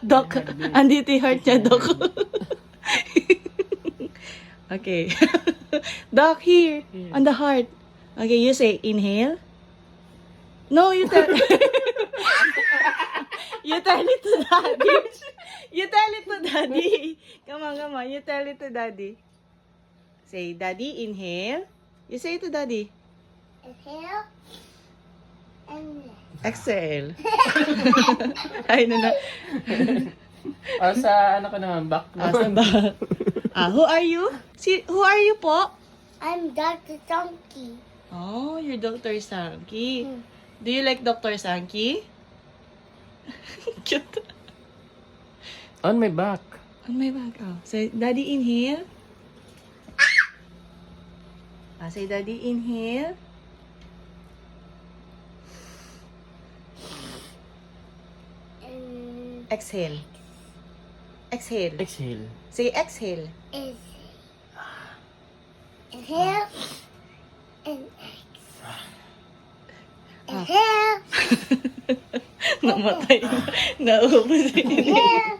Doc, andito yung heart niya, Doc. Okay. Doc, here, on the heart. Okay, you say inhale. No, you tell. You tell it to daddy. You tell it to daddy. Come on. You tell it to daddy. Say, daddy, inhale. You say it to daddy. Inhale. And Exhale. Ay, na. Sa ano ka naman, back na. Asa ba? Who are you? Who are you po? I'm Dr. Donkey. Oh, you're Dr. Sanky. Do you like Dr. Sanky? Cute. On my back. On my back. Oh. Say, daddy, inhale. Say, daddy, inhale. And Exhale. Exhale. Exhale. Say, exhale. is inhale and inhale. Namatay na. Naubos. Inhale